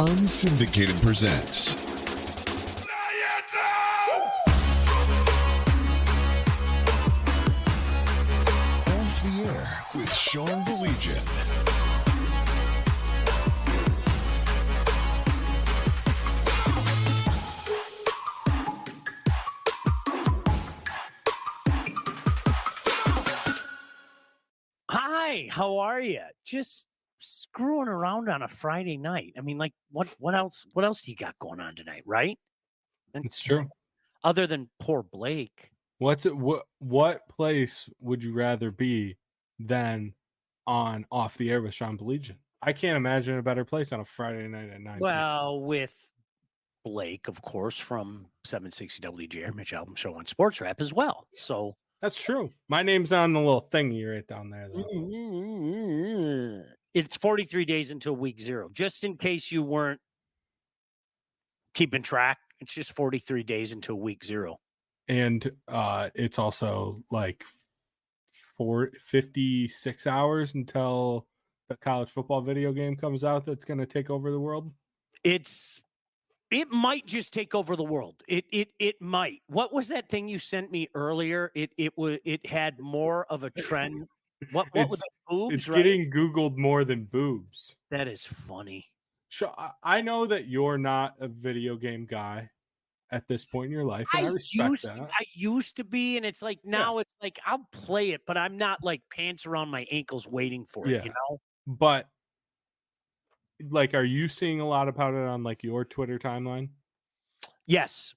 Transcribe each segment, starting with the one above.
Unsyndicated presents Off the Air with Sean Baligian. Hi, how are you? Just screwing around on a Friday night. I mean, like, what else do you got going on tonight, right? It's true. Other than poor Blake. What place would you rather be than on Off the Air with Sean Baligian? I can't imagine a better place on a Friday night at 9 p.m. Well, with Blake, of course, from 760 WGR, Mitch Album Show on Sports Rap as well. So That's true. My name's on the little thingy right down there, though. It's 43 days until week 0. Just in case you weren't keeping track, it's just 43 days until week 0. And it's also like 56 hours until the college football video game comes out that's going to take over the world. It might just take over the world. It might. What was that thing you sent me earlier? It had more of a trend. What was it? Boobs? It's right? getting Googled more than boobs. That is funny. I know that you're not a video game guy at this point in your life, and I respect that. I used to be, and it's like now it's like I'll play it, but I'm not like pants around my ankles waiting for it, you know? But like, are you seeing a lot about it on like your Twitter timeline? Yes.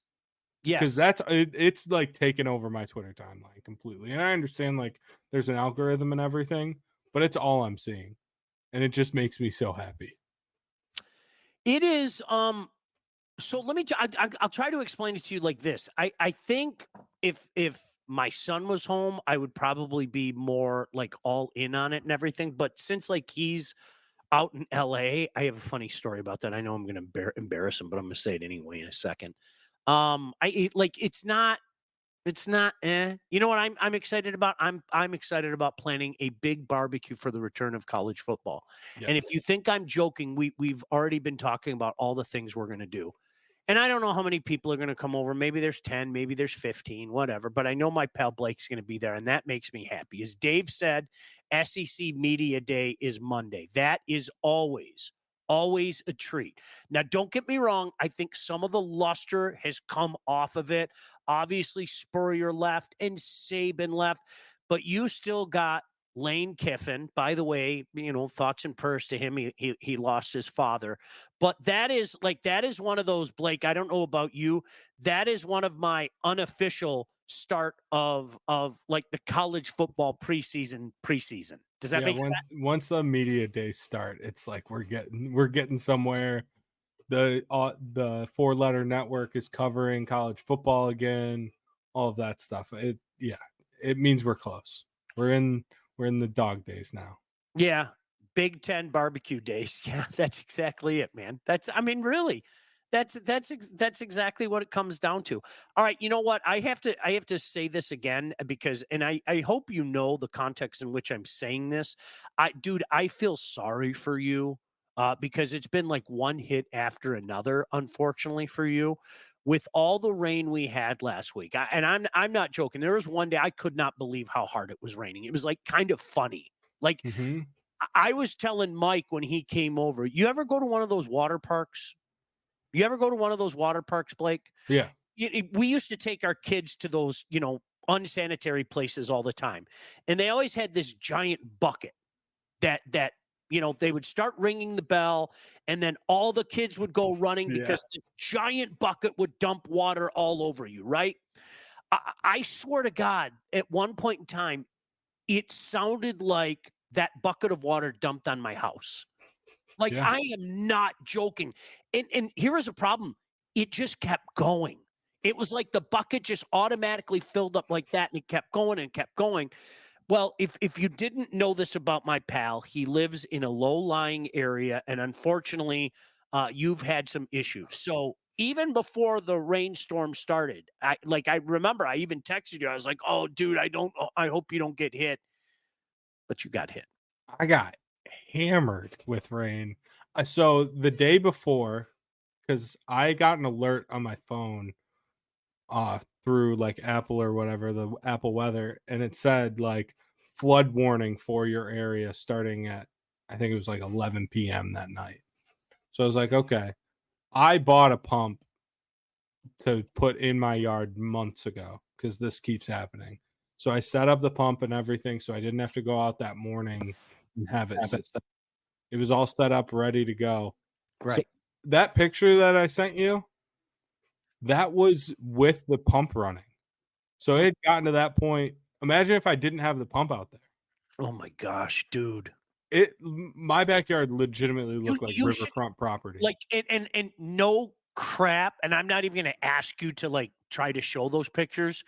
Because it's like taken over my Twitter timeline completely. And I understand like there's an algorithm and everything, but it's all I'm seeing. And it just makes me so happy. It is so let me I'll try to explain it to you like this. I think if my son was home, I would probably be more like all in on it and everything, but since like he's out in LA, I have a funny story about that. I know I'm going to embarrass him, but I'm going to say it anyway in a second. It's not you know what I'm excited about? I'm excited about planning a big barbecue for the return of college football. Yes. And if you think I'm joking, we've already been talking about all the things we're going to do. And I don't know how many people are going to come over. Maybe there's 10, maybe there's 15, whatever. But I know my pal Blake's going to be there, and that makes me happy. As Dave said, SEC Media Day is Monday. That is always a treat. Now, don't get me wrong. I think some of the luster has come off of it. Obviously, Spurrier left and Saban left, but you still got Lane Kiffin. By the way, you know, thoughts and prayers to him. He lost his father, but that is one of those, Blake. I don't know about you. That is one of my unofficial start of like the college football preseason. Does that make sense? Once the media days start, it's like we're getting somewhere. The 4-letter network is covering college football again. All of that stuff. It means we're close. We're in the dog days now. Yeah. Big Ten barbecue days. Yeah, that's exactly it, man. Really, that's exactly what it comes down to. All right. You know what? I have to say this again because, and I hope you know the context in which I'm saying this. I feel sorry for you because it's been like one hit after another, unfortunately for you. With all the rain we had last week, and I'm not joking. There was one day I could not believe how hard it was raining. It was like kind of funny. Like I was telling Mike when he came over, you ever go to one of those water parks? You ever go to one of those water parks, Blake? Yeah. We used to take our kids to those, you know, unsanitary places all the time. And they always had this giant bucket that you know, they would start ringing the bell and then all the kids would go running because the giant bucket would dump water all over you, right? I swear to God, at one point in time, it sounded like that bucket of water dumped on my house. Like, I am not joking. And here is a problem. It just kept going. It was like the bucket just automatically filled up like that, and it kept going and kept going. Well, if you didn't know this about my pal, he lives in a low-lying area, and unfortunately, you've had some issues. So even before the rainstorm started, I remember I even texted you. I was like, "Oh, dude, I hope you don't get hit," but you got hit. I got hammered with rain. So the day before, because I got an alert on my phone through like Apple or whatever, the Apple weather, and it said like flood warning for your area starting at, I think it was like 11 p.m. that night. So I was like, okay. I bought a pump to put in my yard months ago because this keeps happening. So I set up the pump and everything so I didn't have to go out that morning and have it set up. It was all set up, ready to go. Right. So that picture that I sent you, that was with the pump running. So it had gotten to that point. Imagine if I didn't have the pump out there. Oh my gosh, dude. My backyard legitimately looked like you should, riverfront property. like, and no crap, and I'm not even gonna ask you to like try to show those pictures.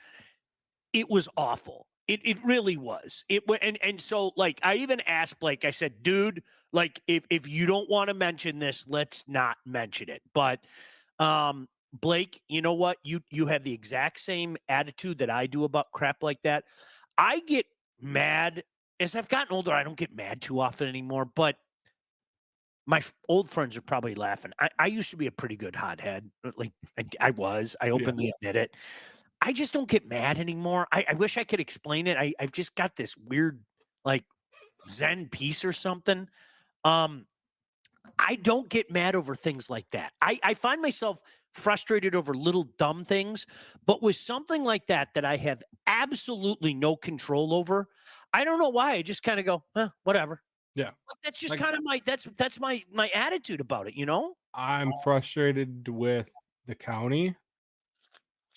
It was awful. It really was. And so like I even asked Blake, I said, dude, like if you don't want to mention this, let's not mention it. But Blake, you know what? You have the exact same attitude that I do about crap like that. I get mad as I've gotten older. I don't get mad too often anymore, but my old friends are probably laughing. I used to be a pretty good hothead. Like I was. I openly admit it. I just don't get mad anymore. I wish I could explain it. I've just got this weird, like, Zen peace or something. I don't get mad over things like that. I find myself frustrated over little dumb things, but with something like that I have absolutely no control over, I don't know why. I just kind of go, whatever. Yeah. That's just kind of that's my attitude about it, you know? I'm frustrated with the county.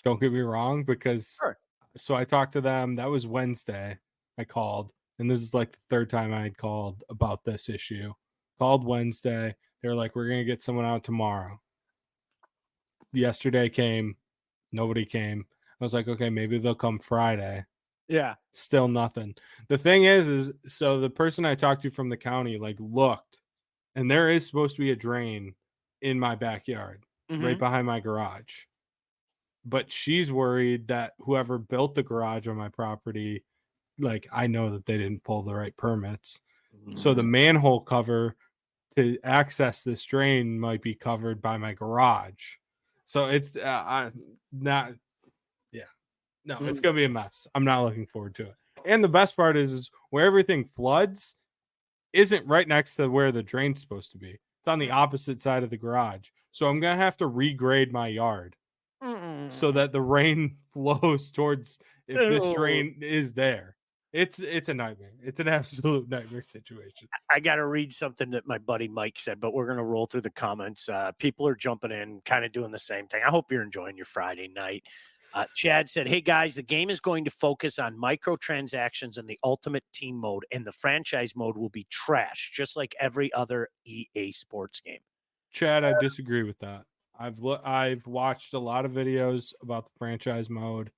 Don't get me wrong, because Sure. so I talked to them. That was Wednesday. I called, and this is like the third time I had called about this issue. Called Wednesday. They were like, "We're gonna get someone out tomorrow." Yesterday came, nobody came. I was like, "Okay, maybe they'll come Friday." Yeah. Still nothing. The thing is so the person I talked to from the county like looked, and there is supposed to be a drain in my backyard, right behind my garage. But she's worried that whoever built the garage on my property, like I know that they didn't pull the right permits. So the manhole cover to access this drain might be covered by my garage. So it's not, yeah, no, it's going to be a mess. I'm not looking forward to it. And the best part is where everything floods isn't right next to where the drain's supposed to be. It's on the opposite side of the garage. So I'm going to have to regrade my yard so that the rain flows towards if this drain is there. It's a nightmare. It's an absolute nightmare situation. I got to read something that my buddy Mike said, but we're going to roll through the comments. People are jumping in, kind of doing the same thing. I hope you're enjoying your Friday night. Chad said, hey, guys, the game is going to focus on microtransactions and the ultimate team mode, and the franchise mode will be trash, just like every other EA sports game. Chad, I disagree with that. I've watched a lot of videos about the franchise mode,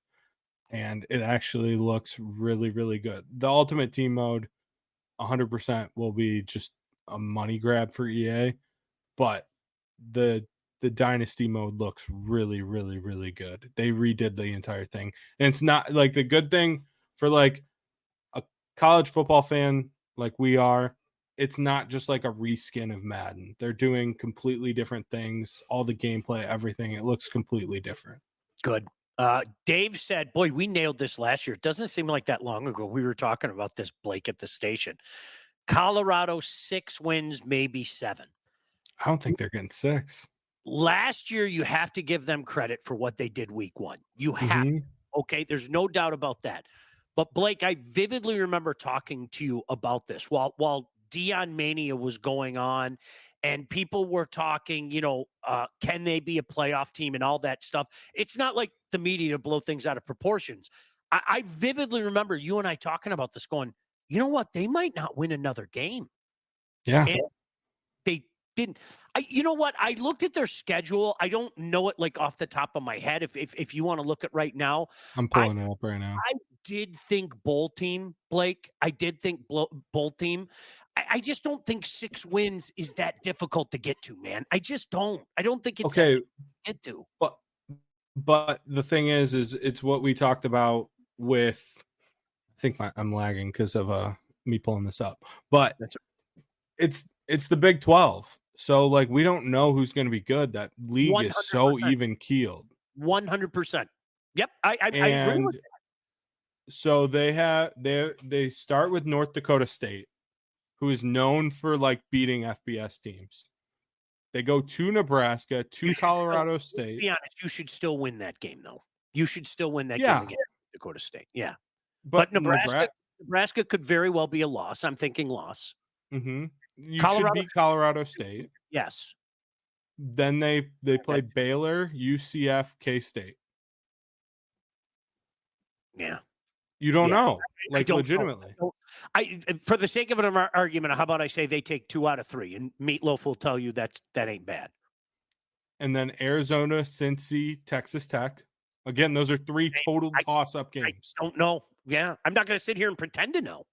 and it actually looks really, really good. The ultimate team mode, 100% will be just a money grab for EA, but the dynasty mode looks really, really, really good. They redid the entire thing, and it's not like the good thing for like a college football fan like we are. It's not just like a reskin of Madden. They're doing completely different things. All the gameplay, everything, it looks completely different. Good. Dave said, boy, we nailed this last year. It doesn't seem like that long ago. We were talking about this, Blake, at the station. Colorado 6 wins, maybe 7. I don't think they're getting 6. Last year, you have to give them credit for what they did week 1. You have, okay? There's no doubt about that. But Blake, I vividly remember talking to you about this while Dion Mania was going on, and people were talking, can they be a playoff team and all that stuff. It's not like the media blow things out of proportions. I vividly remember you and I talking about this going, you know what? They might not win another game. Yeah. And they didn't. You know what? I looked at their schedule. I don't know it like off the top of my head. If you want to look at right now, I'm pulling it up right now. I did think bowl team, Blake. I did think bowl team. I just don't think 6 wins is that difficult to get to, man. I just don't. I don't think it's okay. That to get to. But the thing is it's what we talked about with. I think I'm lagging because of me pulling this up, but it's the Big 12. So like we don't know who's going to be good. That league is so 100%. even keeled. 100%. Yep, I agree with And that. so they start with North Dakota State, who is known for like beating FBS teams. They go to Nebraska, to Colorado State. To be honest, you should still win that game, though. You should still win that game Yeah. against Dakota State. Yeah. But Nebraska could very well be a loss. I'm thinking loss. You Colorado should beat Colorado State. Yes. Then they play Baylor, UCF, K-State. Yeah. You don't know, I like don't legitimately. know. For the sake of an argument, how about I say they take 2 out of 3, and Meatloaf will tell you that ain't bad. And then Arizona, Cincy, Texas Tech. Again, those are 3 total toss-up games. I don't know. Yeah, I'm not going to sit here and pretend to know.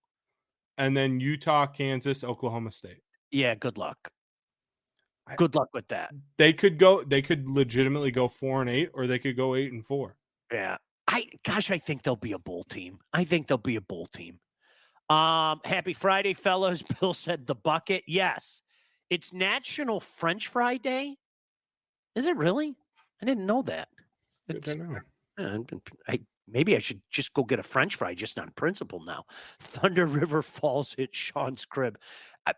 And then Utah, Kansas, Oklahoma State. Yeah, good luck. Good luck with that. They could legitimately go 4-8, or they could go 8-4. Yeah. I think they'll be a bowl team. Happy Friday, fellas. Bill said the bucket. Yes. It's National French Fry Day. Is it really? I didn't know that. I don't know. Maybe I should just go get a French fry just on principle now. Thunder River Falls hit Sean's crib.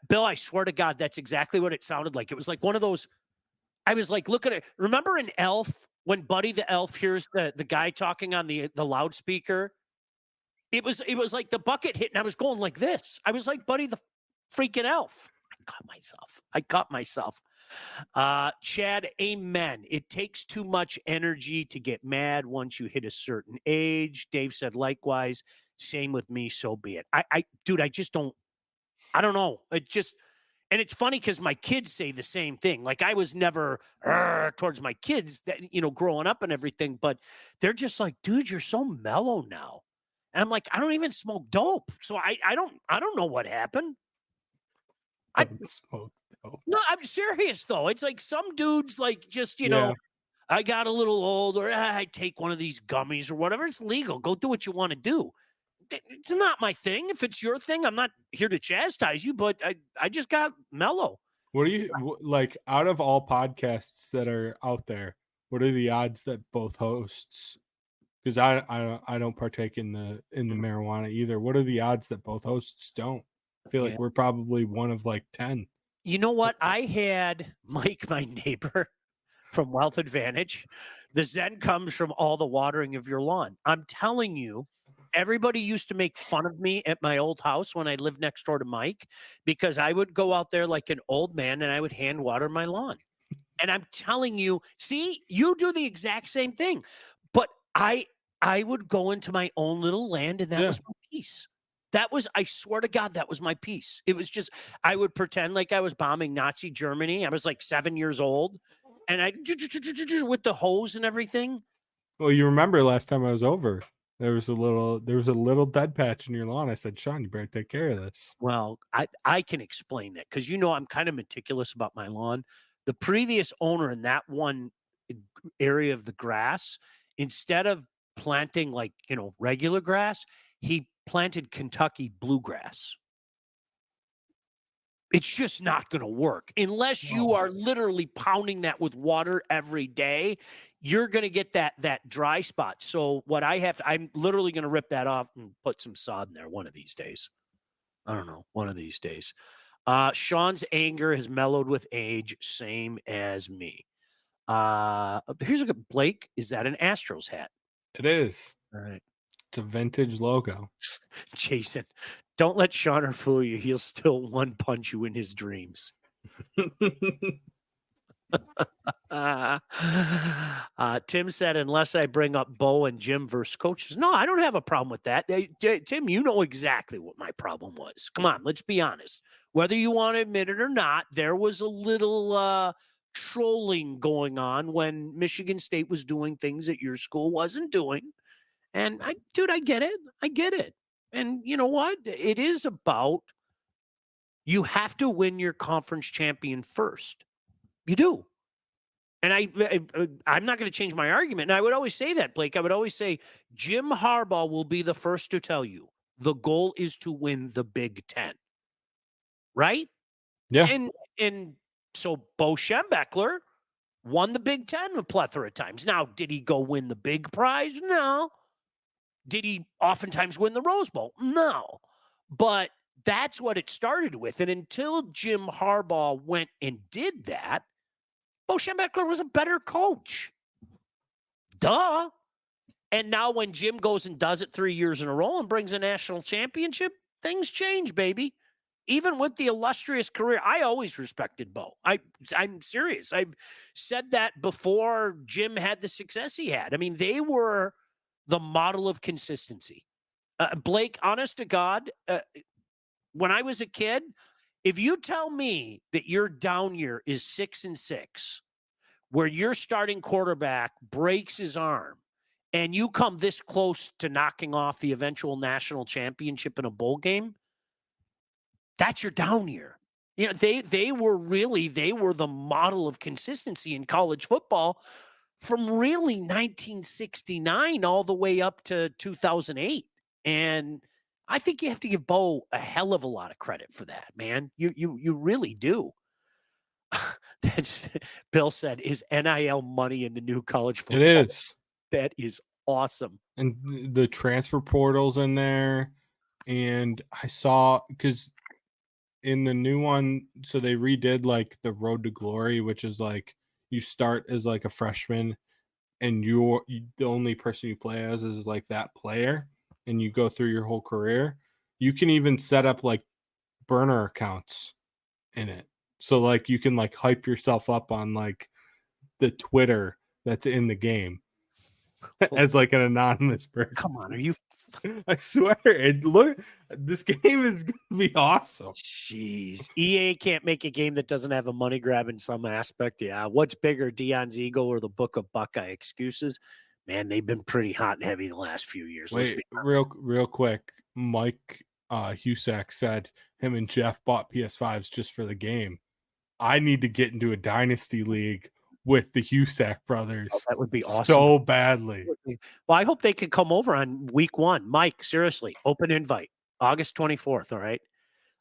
Bill, I swear to God, that's exactly what it sounded like. It was like one of those. I was like, look at it. Remember in Elf when Buddy the Elf hears the guy talking on the loudspeaker? It was like the bucket hit, and I was going like this. I was like Buddy the freaking Elf. I caught myself. Chad, amen. It takes too much energy to get mad once you hit a certain age. Dave said likewise. Same with me, so be it. Dude, I don't know. And it's funny because my kids say the same thing. Like I was never towards my kids that, growing up and everything, but they're just like, dude, you're so mellow now. And I'm like, I don't even smoke dope. So I don't know what happened. I don't smoke dope. No, I'm serious though. It's like some dudes like just, Yeah. I got a little old, or I take one of these gummies or whatever. It's legal. Go do what you want to do. It's not my thing. If it's your thing, I'm not here to chastise you, but I just got mellow. What do you like out of all podcasts that are out there? What are the odds that both hosts? Because I don't partake in the marijuana either. What are the odds that both hosts don't? I feel like we're probably one of like 10. You know what? I had Mike, my neighbor from Wealth Advantage. The Zen comes from all the watering of your lawn. I'm telling you, everybody used to make fun of me at my old house when I lived next door to Mike because I would go out there like an old man and I would hand water my lawn. And I'm telling you, see, you do the exact same thing. But I would go into my own little land, and that was my peace. I swear to God, that was my peace. It was just, I would pretend like I was bombing Nazi Germany. I was like 7 years old, and I with the hose and everything. Well, you remember last time I was over, there was a little dead patch in your lawn. I said, Sean, you better take care of this. Well, I can explain that because I'm kind of meticulous about my lawn. The previous owner in that one area of the grass, instead of planting like regular grass, he planted Kentucky bluegrass. It's just not going to work unless you are literally pounding that with water every day. You're going to get that dry spot. So what I'm literally going to rip that off and put some sod in there one of these days. I don't know, one of these days. Sean's anger has mellowed with age, same as me. Here's a good Blake. Is that an Astros hat? It is. All right. It's a vintage logo. Jason, don't let Sean fool you. He'll still one punch you in his dreams. Tim said, unless I bring up Bo and Jim versus coaches. No, I don't have a problem with that. Tim, you know exactly what my problem was. Come on, let's be honest. Whether you want to admit it or not, there was a little trolling going on when Michigan State was doing things that your school wasn't doing. And I get it. I get it. And you know what? It is about, you have to win your conference champion first. You do. And I'm not going to change my argument. And I would always say that, Blake. I would always say Jim Harbaugh will be the first to tell you the goal is to win the Big Ten. Right? Yeah. And So Bo Schembechler won the Big Ten a plethora of times. Now, did he go win the big prize? No. Did he oftentimes win the Rose Bowl? No. But that's what it started with. And until Jim Harbaugh went and did that, Bo Schembechler was a better coach. Duh. And now when Jim goes and does it 3 years in a row and brings a national championship, things change, baby. Even with the illustrious career, I always respected Bo. I'm serious. I've said that before Jim had the success he had. I mean, they were the model of consistency. Blake, honest to God, when I was a kid, if you tell me that your down year is 6-6, where your starting quarterback breaks his arm, and you come this close to knocking off the eventual national championship in a bowl game, that's your down year. You know, they were the model of consistency in college football from really 1969 all the way up to 2008. And I think you have to give Bo a hell of a lot of credit for that, man. You really do. That's Bill said, is NIL money in the new college football? It is. That is awesome. And the transfer portal's in there. And I saw, because in the new one, so they redid like the Road to Glory, which is like you start as like a freshman and the only person you play as is like that player, and you go through your whole career. You can even set up like burner accounts in it. So like you can like hype yourself up on like the Twitter that's in the game as like an anonymous person. Come on, are you? I swear, this game is gonna be awesome. Jeez, EA can't make a game that doesn't have a money grab in some aspect. Yeah, what's bigger, Dion's ego or the Book of Buckeye excuses? Man, they've been pretty hot and heavy the last few years. Wait, real quick. Mike Husak said him and Jeff bought PS5s just for the game. I need to get into a dynasty league with the Husak brothers. Oh, that would be awesome. So badly. Well, I hope they could come over on week 1. Mike, seriously, open invite, August 24th. All right.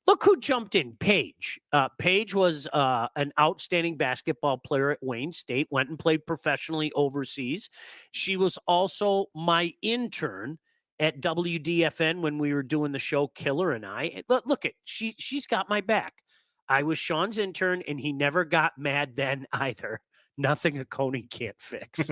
Look who jumped in. Paige. Paige was an outstanding basketball player at Wayne State, went and played professionally overseas. She was also my intern at WDFN when we were doing the show Killer and I. Look at she's got my back. I was Sean's intern, and he never got mad then either. Nothing a Coney can't fix.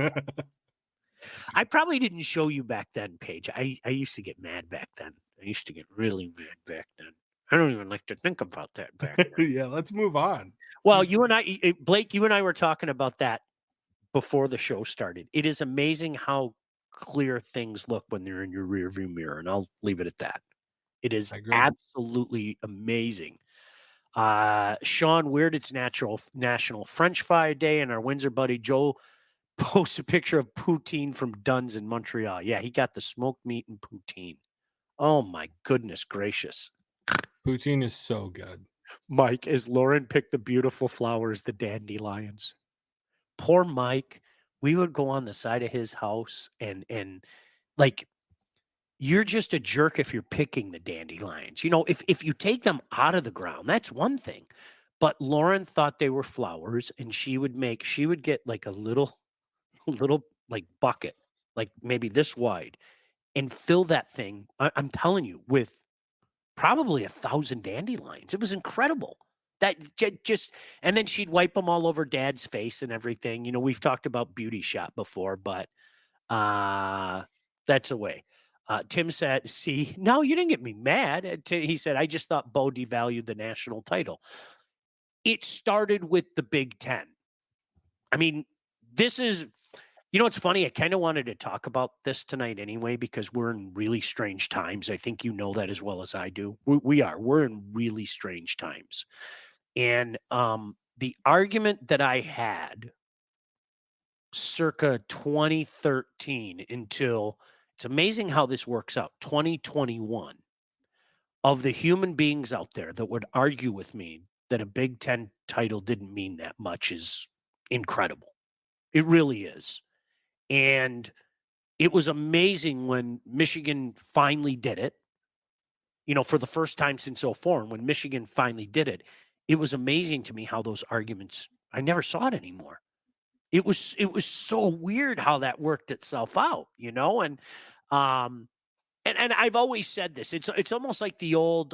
I probably didn't show you back then, Paige. I used to get mad back then. I used to get really mad back then. I don't even like to think about that back then. Yeah, let's move on. Well, you and I, Blake, you and I were talking about that before the show started. It is amazing how clear things look when they're in your rearview mirror, and I'll leave it at that. It is absolutely amazing. Sean, weird it's National French Fry Day, and our Windsor buddy Joe posts a picture of poutine from Dunn's in Montreal. Yeah, he got the smoked meat and poutine. Oh my goodness gracious. Poutine is so good. Mike, as Lauren picked the beautiful flowers, the dandelions. Poor Mike. We would go on the side of his house and like, you're just a jerk if you're picking the dandelions. You know, if you take them out of the ground, that's one thing. But Lauren thought they were flowers, and she would get like a little like bucket, like maybe this wide, and fill that thing. I'm telling you, with probably 1,000 dandelions. It was incredible. That just, and then she'd wipe them all over Dad's face and everything. You know, we've talked about Beauty Shop before, but that's a way. Tim said, see, no, you didn't get me mad. He said, I just thought Bo devalued the national title. It started with the Big Ten. I mean, this is, you know, it's funny. I kind of wanted to talk about this tonight anyway, because we're in really strange times. I think you know that as well as I do. We're in really strange times. And the argument that I had circa 2013 until, it's amazing how this works out, 2021, of the human beings out there that would argue with me that a Big Ten title didn't mean that much is incredible. It really is. And it was amazing when Michigan finally did it, you know, for the first time since 2004. And when Michigan finally did it, it was amazing to me how those arguments, I never saw it anymore. It was so weird how that worked itself out, and I've always said this. It's almost like the old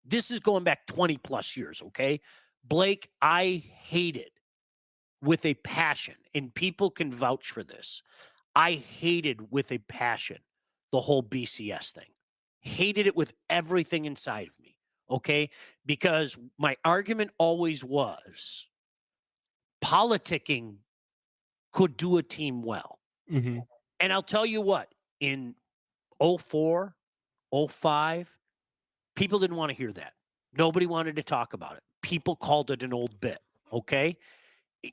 this is going back 20 plus years, okay? Blake, I hated with a passion, and people can vouch for this. I hated with a passion the whole BCS thing. Hated it with everything inside of me, okay? Because my argument always was politicking could do a team well. Mm-hmm. And I'll tell you what, in 04, 05, people didn't want to hear that. Nobody wanted to talk about it. People called it an old bit, okay?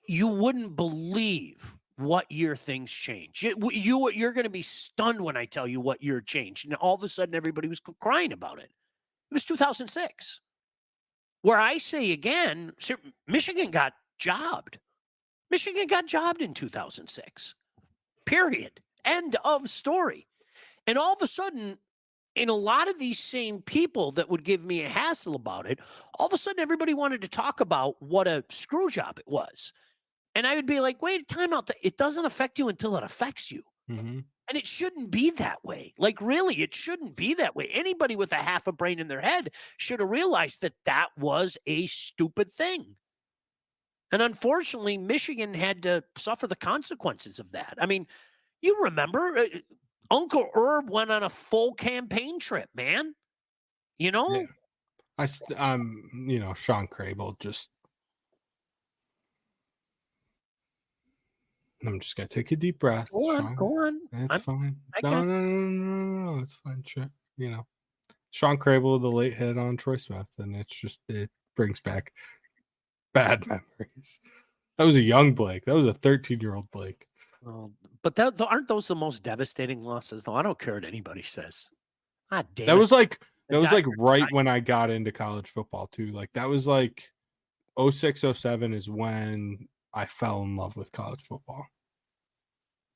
You wouldn't believe what year things change. You're going to be stunned when I tell you what year changed. And all of a sudden, everybody was crying about it. It was 2006. Where I say again, Michigan got jobbed. Michigan got jobbed in 2006. Period. End of story. And all of a sudden, in a lot of these same people that would give me a hassle about it, all of a sudden everybody wanted to talk about what a screw job it was. And I would be like, wait, time out. It doesn't affect you until it affects you. Mm-hmm. And it shouldn't be that way. Like, really, it shouldn't be that way. Anybody with a half a brain in their head should have realized that that was a stupid thing. And unfortunately, Michigan had to suffer the consequences of that. I mean, you remember Uncle Herb went on a full campaign trip, man. You know? Yeah. Sean Crable just. I'm just gonna take a deep breath. Go on. It's fine. No, it's fine. Sean Crable, the late hit on Troy Smith, and it brings back bad memories. That was a young Blake. That was a 13-year-old Blake. Oh, but aren't those the most devastating losses? Though I don't care what anybody says. Ah, damn. That was like right when I got into college football too. Like that was like 06, 07 is when I fell in love with college football.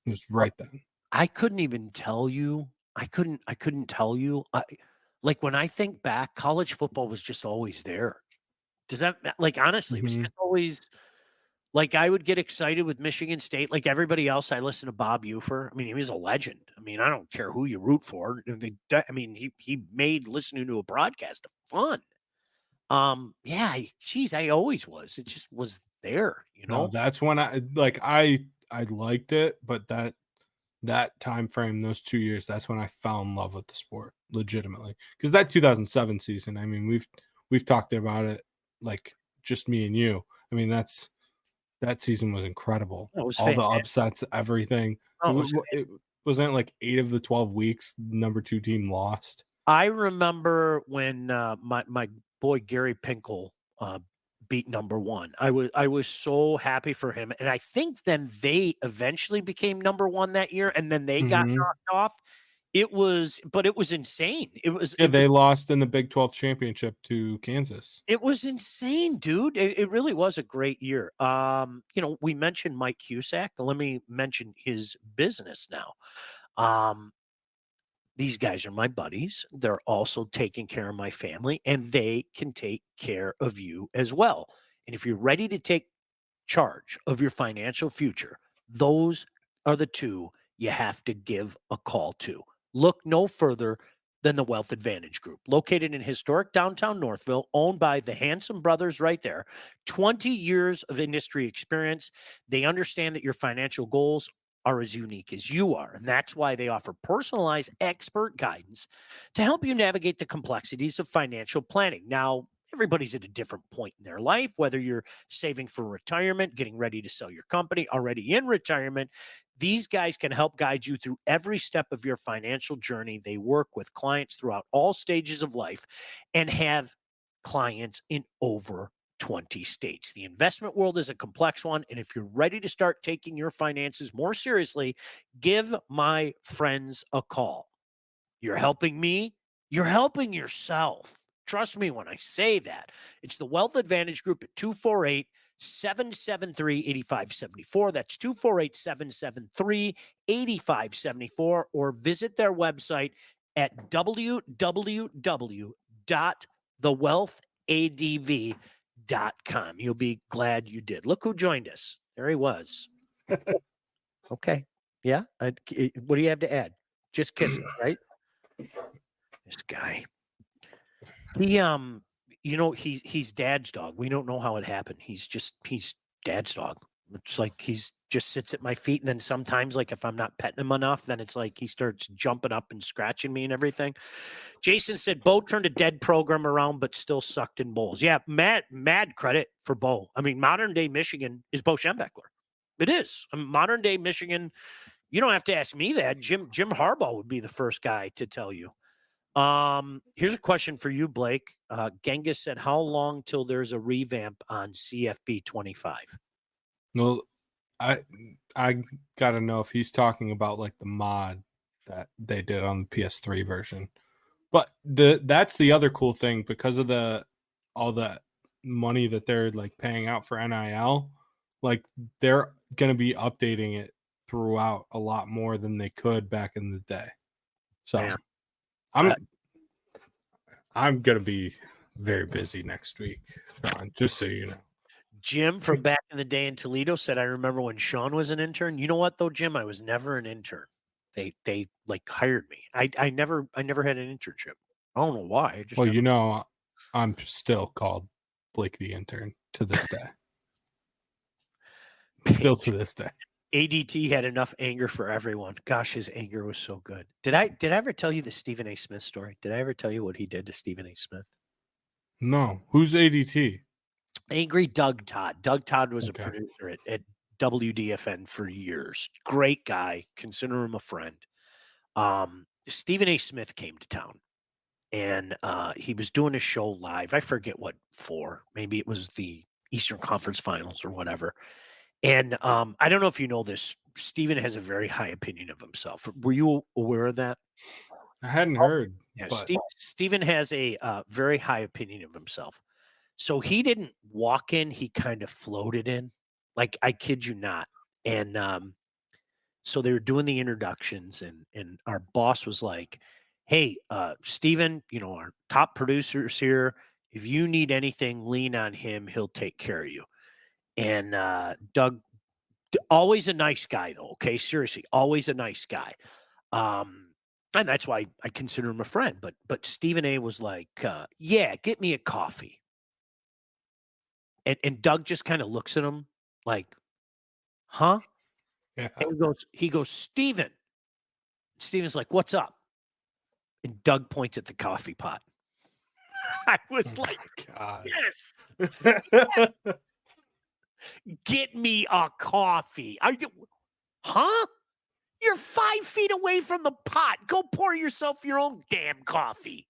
It was right then. I couldn't even tell you. I couldn't tell you. Like when I think back, college football was just always there. Does that, like, honestly, it was just always like I would get excited with Michigan State. Like everybody else, I listened to Bob Ufer. I mean, he was a legend. I mean, I don't care who you root for. I mean, he made listening to a broadcast fun. Yeah, geez, I always was. It just was there, No, that's when I liked it, but that time frame, those 2 years, that's when I fell in love with the sport legitimately. Because that 2007 season, I mean, we've talked about it, like just me and you. I mean, that season was incredible. It was all fantastic. The upsets, everything. It wasn't like 8 of the 12 weeks, number 2 team lost. I remember when my boy Gary Pinkel beat number 1. I was so happy for him, and I think then they eventually became number 1 that year, and then they got knocked off. It was insane. They lost in the Big 12 championship to Kansas. It was insane, dude. It really was a great year. We mentioned Mike Cusack. Let me mention his business now. These guys are my buddies. They're also taking care of my family, and they can take care of you as well. And if you're ready to take charge of your financial future, those are the two you have to give a call to. Look no further than the Wealth Advantage Group, located in historic downtown Northville, owned by the Handsome brothers right there. 20 years of industry experience. They understand that your financial goals are as unique as you are. And that's why they offer personalized expert guidance to help you navigate the complexities of financial planning. Now, everybody's at a different point in their life, whether you're saving for retirement, getting ready to sell your company, already in retirement. These guys can help guide you through every step of your financial journey. They work with clients throughout all stages of life and have clients in over 20 states. The investment world is a complex one, and if you're ready to start taking your finances more seriously, give my friends a call. You're helping me, you're helping yourself. Trust me when I say that. It's the Wealth Advantage Group at 248-773-8574. That's 248-773-8574, or visit their website at www.thewealthadv.com. adv.com. You'll be glad you did. Look who joined us. There he was. Okay. Yeah. What do you have to add? Just kiss it, right? This guy. He he's dad's dog. We don't know how it happened. He's dad's dog. It's like he's just sits at my feet, and then sometimes, like if I'm not petting him enough, then it's like he starts jumping up and scratching me and everything. Jason said Bo turned a dead program around, but still sucked in bowls. Yeah, mad credit for Bo. I mean, modern day Michigan is Bo Schembechler. It is. I mean, modern day Michigan. You don't have to ask me that. Jim Harbaugh would be the first guy to tell you. Here's a question for you, Blake. Genghis said, how long till there's a revamp on CFB 25? Well, I gotta know if he's talking about like the mod that they did on the PS3 version. But that's the other cool thing, because of all the money that they're like paying out for NIL, like they're gonna be updating it throughout a lot more than they could back in the day. So yeah. I'm gonna be very busy next week, Ron, just so you know. Jim from back in the day in Toledo said, I remember when Sean was an intern. You know what though, Jim? I was never an intern. They like hired me. I never had an internship. I don't know why. I'm still called Blake the intern to this day. Still to this day. ADT had enough anger for everyone. Gosh, his anger was so good. Did I ever tell you the Stephen A. Smith story? Did I ever tell you what he did to Stephen A. Smith? No. Who's ADT? Angry Doug Todd. Doug Todd was a producer at WDFN for years. Great guy. Consider him a friend. Stephen A. Smith came to town, and he was doing a show live. I forget what for. Maybe it was the Eastern Conference Finals or whatever. And I don't know if you know this. Stephen has a very high opinion of himself. Were you aware of that? I hadn't heard. Yeah, but... Stephen has a very high opinion of himself. So he didn't walk in. He kind of floated in. Like, I kid you not. And so they were doing the introductions, and our boss was like, hey, Stephen, our top producer's here. If you need anything, lean on him. He'll take care of you. And Doug, always a nice guy, though. Okay, seriously, always a nice guy. And that's why I consider him a friend. But Stephen A. was like, yeah, get me a coffee. And Doug just kind of looks at him like, huh? Yeah. And he goes, Stephen. Stephen's like, what's up? And Doug points at the coffee pot. I was like, God. yes. Get me a coffee. Huh? You're 5 feet away from the pot. Go pour yourself your own damn coffee.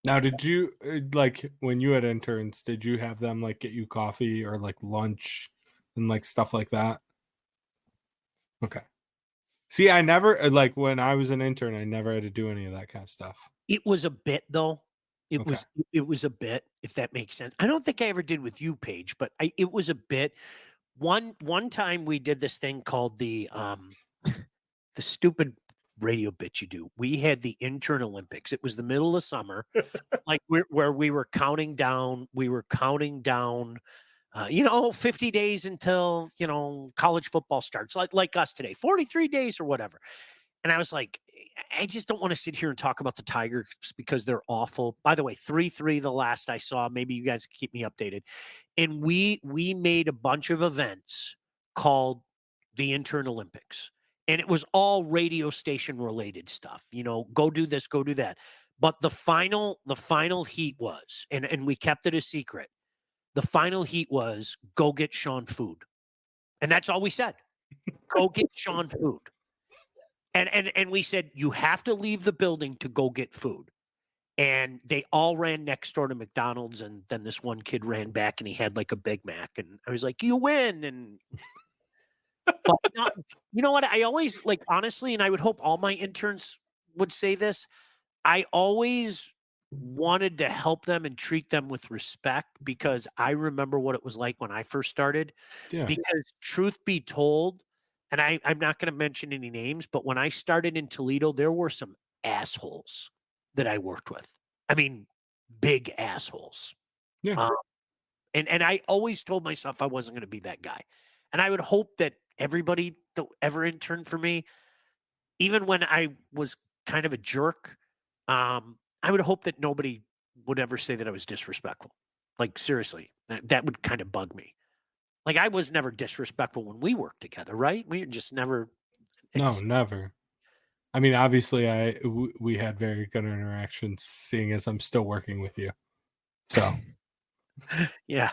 Now, did you, like, when you had interns, did you have them, like, get you coffee or, like, lunch and, like, stuff like that? Okay. See, I never, like, when I was an intern, I never had to do any of that kind of stuff. It was a bit, though. It was a bit, if that makes sense. I don't think I ever did with you, Paige, but it was a bit. One time we did this thing called the stupid radio bit you do. We had the Intern Olympics. It was the middle of summer, like where we were counting down. 50 days until college football starts, like us today, 43 days or whatever. And I was like, I just don't want to sit here and talk about the Tigers because they're awful. By the way, 3-3 the last I saw. Maybe you guys can keep me updated. And we made a bunch of events called the Intern Olympics. And it was all radio station related stuff. Go do this, go do that. But the final heat was, and we kept it a secret. The final heat was go get Sean food. And that's all we said. Go get Sean food. And we said, you have to leave the building to go get food. And they all ran next door to McDonald's. And then this one kid ran back and he had like a Big Mac. And I was like, you win. And but you know what? I always, like, honestly, and I would hope all my interns would say this, I always wanted to help them and treat them with respect, because I remember what it was like when I first started. Yeah. Because truth be told, and I'm not going to mention any names, but when I started in Toledo, there were some assholes that I worked with. I mean, big assholes. Yeah. And I always told myself I wasn't going to be that guy. And I would hope that everybody that ever interned for me, even when I was kind of a jerk, I would hope that nobody would ever say that I was disrespectful. Like, seriously, that would kind of bug me. Like, I was never disrespectful when we worked together, right? We just never. No, never. I mean, obviously, we had very good interactions, seeing as I'm still working with you. So, Yeah.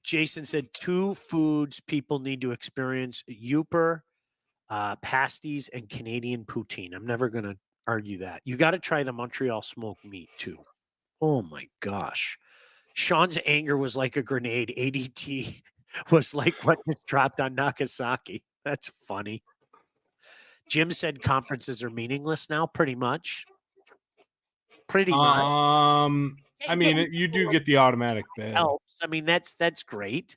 Jason said 2 foods people need to experience: Youper, pasties, and Canadian poutine. I'm never going to argue that. You got to try the Montreal smoked meat too. Oh my gosh. Sean's anger was like a grenade. ADT was like what just dropped on Nagasaki. That's funny. Jim said conferences are meaningless now, pretty much. Pretty much. I mean, you do get the automatic bid. Helps. I mean, that's great.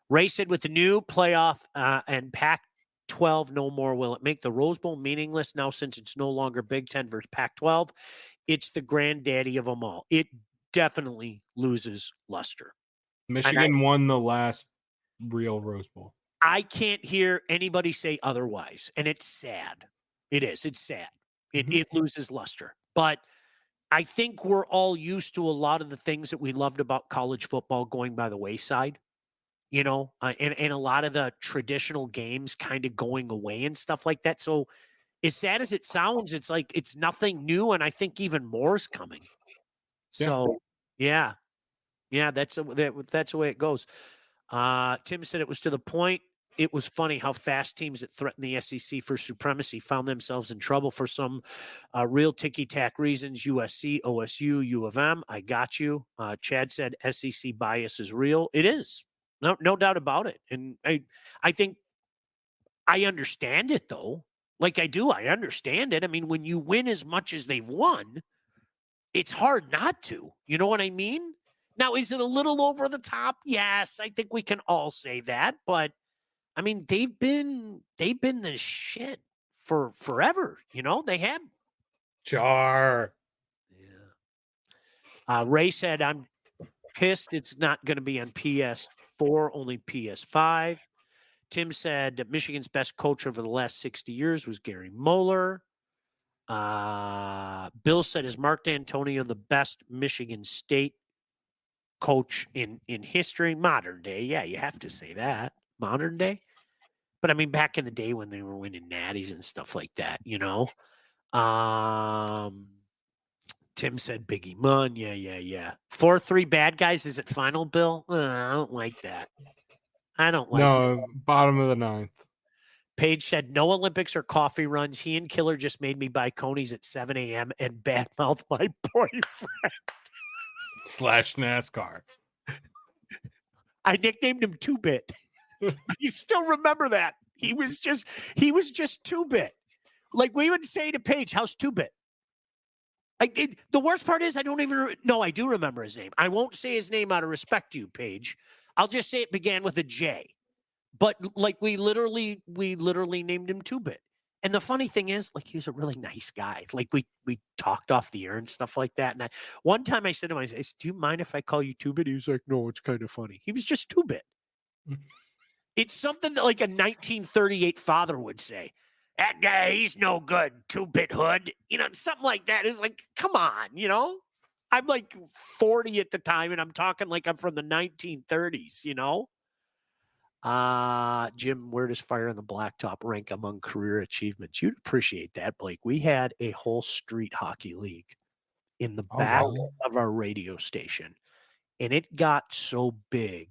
Ray said with the new playoff and Pac-12 no more, will it make the Rose Bowl meaningless now since it's no longer Big Ten versus Pac-12? It's the granddaddy of them all. It definitely loses luster. Michigan won the last real Rose Bowl. I can't hear anybody say otherwise, and it's sad. It is. It's sad. It loses luster. But I think we're all used to a lot of the things that we loved about college football going by the wayside, you know, and a lot of the traditional games kind of going away and stuff like that. So as sad as it sounds, it's like it's nothing new, and I think even more is coming. So yeah, that's the way it goes. Tim said it was to the point. It was funny how fast teams that threatened the SEC for supremacy found themselves in trouble for some real ticky-tack reasons. USC, OSU, U of M. I got you. Chad said SEC bias is real. It is. No doubt about it. And I think I understand it, though. Like I do. I understand it. I mean, when you win as much as they've won, it's hard not to. You know what I mean? Now, is it a little over the top? Yes, I think we can all say that. But I mean, they've been the shit for forever. You know, they have. Jar. Yeah. Ray said, "I'm pissed. It's not going to be on PS4, only PS5." Tim said that Michigan's best coach over the last 60 years was Gary Moeller. Bill said, "Is Mark D'Antonio the best Michigan State coach in history, modern day?" Yeah, you have to say that, modern day. But I mean, back in the day when they were winning natties and stuff like that, you know. Tim said Biggie Munn. Yeah. 4-3 bad guys. Is it final, Bill? I don't like that. I don't like No, bottom of the 9th. Paige said, no Olympics or coffee runs. He and Killer just made me buy Coney's at 7 a.m. and badmouth my boyfriend. / NASCAR. I nicknamed him 2-Bit. You still remember that. He was just 2-Bit. Like we would say to Paige, how's 2-Bit? The worst part is I don't even know. I do remember his name. I won't say his name out of respect to you, Paige. I'll just say it began with a J. But like we literally named him 2-Bit. And the funny thing is, like, he was a really nice guy. Like we talked off the air and stuff like that. And one time I said to him, I said, "Do you mind if I call you 2-Bit?" He was like, "No, it's kind of funny." He was just 2-Bit. It's something that like a 1938 father would say. That guy, he's no good, 2-Bit hood. You know, something like that. It's like, come on, you know? I'm like 40 at the time, and I'm talking like I'm from the 1930s, you know? Jim, where does Fire on the Blacktop rank among career achievements? You'd appreciate that, Blake. We had a whole street hockey league in the back of our radio station, and it got so big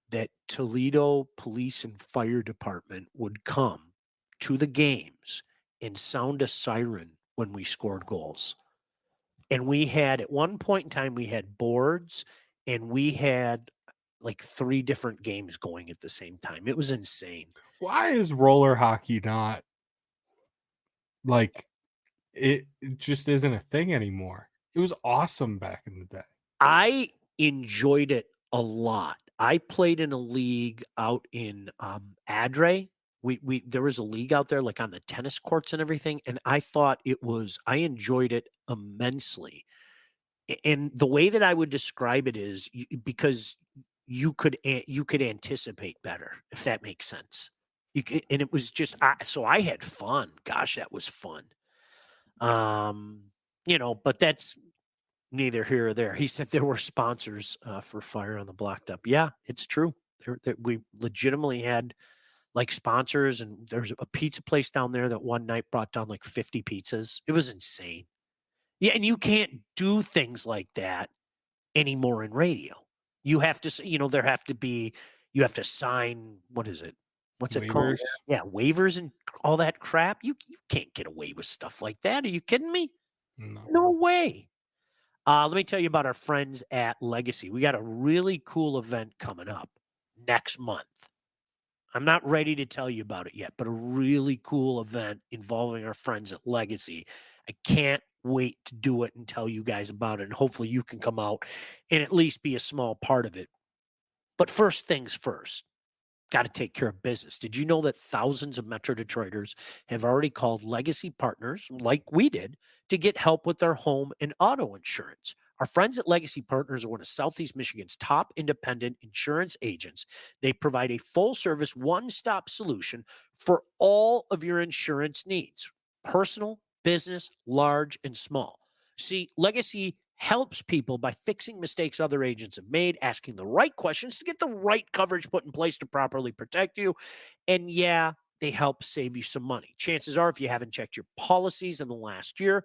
that Toledo Police and Fire Department would come to the games and sound a siren when we scored goals. And we had, at one point in time, we had boards, and we had like 3 different games going at the same time. It was insane. Why is roller hockey not like it just isn't a thing anymore? It was awesome back in the day. I enjoyed it a lot. I played in a league out in Adre. There was a league out there like on the tennis courts and everything, and I enjoyed it immensely. And the way that I would describe it is because you could anticipate better, if that makes sense. And it was just so I had fun. Gosh, that was fun. But that's neither here or there. He said there were sponsors for Fire on the Blacktop. Yeah, it's true. We legitimately had like sponsors, and there's a pizza place down there that one night brought down like 50 pizzas. It was insane. Yeah, and you can't do things like that anymore in radio. You have to, you have to sign, what is it? What's it called? Waivers. Yeah, waivers and all that crap. You can't get away with stuff like that. Are you kidding me? No. No way. Let me tell you about our friends at Legacy. We got a really cool event coming up next month. I'm not ready to tell you about it yet, but a really cool event involving our friends at Legacy. I can't wait to do it and tell you guys about it. And hopefully you can come out and at least be a small part of it. But first things first, got to take care of business. Did you know that thousands of Metro Detroiters have already called Legacy Partners, like we did, to get help with their home and auto insurance? Our friends at Legacy Partners are one of Southeast Michigan's top independent insurance agents. They provide a full-service, one-stop solution for all of your insurance needs, personal, business, large, and small. See, Legacy helps people by fixing mistakes other agents have made, asking the right questions to get the right coverage put in place to properly protect you. And yeah, they help save you some money. Chances are, if you haven't checked your policies in the last year,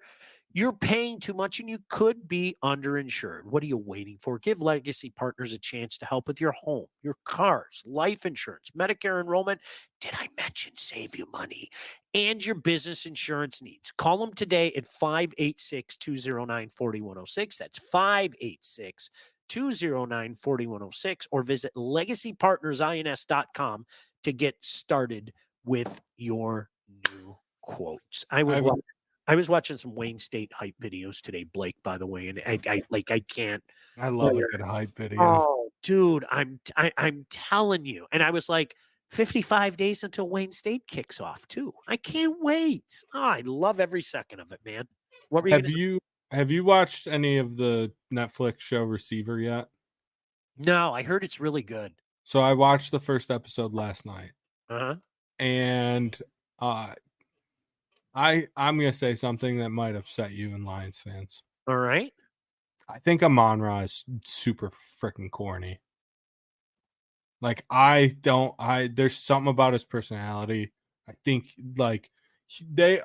you're paying too much and you could be underinsured. What are you waiting for? Give Legacy Partners a chance to help with your home, your cars, life insurance, Medicare enrollment. Did I mention save you money? And your business insurance needs. Call them today at 586-209-4106. That's 586-209-4106, or visit legacypartnersins.com to get started with your new quotes. I was watching some Wayne State hype videos today, Blake, by the way, and I can't. I love a good hype video. Oh, dude, I'm telling you. And I was like, 55 days until Wayne State kicks off, too. I can't wait. Oh, I love every second of it, man. What were you Have you watched any of the Netflix show Receiver yet? No, I heard it's really good. So I watched the first episode last night. Uh-huh. And I'm gonna say something that might upset you and Lions fans. All right. I think Amon-Ra is super freaking corny. Like there's something about his personality. I think like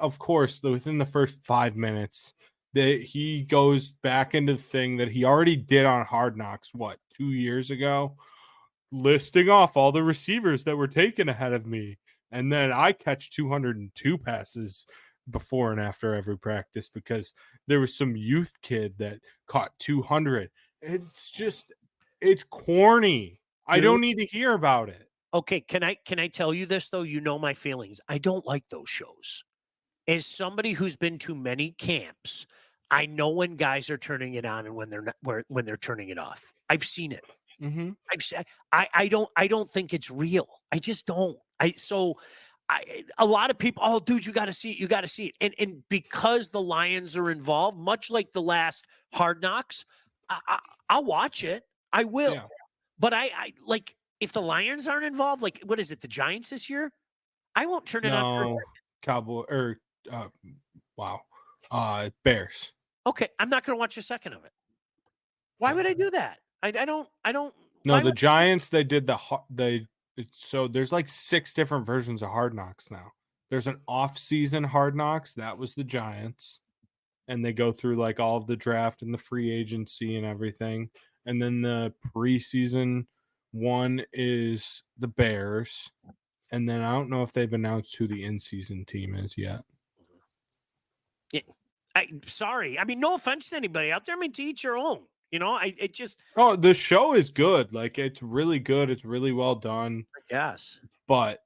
of course, within the first 5 minutes, he goes back into the thing that he already did on Hard Knocks, 2 years ago, listing off all the receivers that were taken ahead of me. And then I catch 202 passes before and after every practice because there was some youth kid that caught 200. It's corny. I don't need to hear about it. Okay, can I tell you this though? You know my feelings. I don't like those shows. As somebody who's been to many camps, I know when guys are turning it on and when they're not, when they're turning it off. I've seen it. Mm-hmm. I don't think it's real. I just don't. A lot of people, oh, dude, you got to see it. You got to see it. And because the Lions are involved, much like the last Hard Knocks, I'll watch it. I will. Yeah. But I like, if the Lions aren't involved, like, what is it, the Giants this year? I won't turn it on. Cowboy or Bears. Okay, I'm not going to watch a second of it. Why would I do that? I don't. No, the Giants, so there's like 6 different versions of Hard Knocks now. There's an off-season Hard Knocks, that was the Giants, and they go through like all of the draft and the free agency and everything. And then the preseason one is the Bears. And then I don't know if they've announced who the in-season team is yet. Yeah, sorry. I mean, no offense to anybody out there. I mean, to each your own. You know, Oh, the show is good. Like, it's really good. It's really well done. I guess. But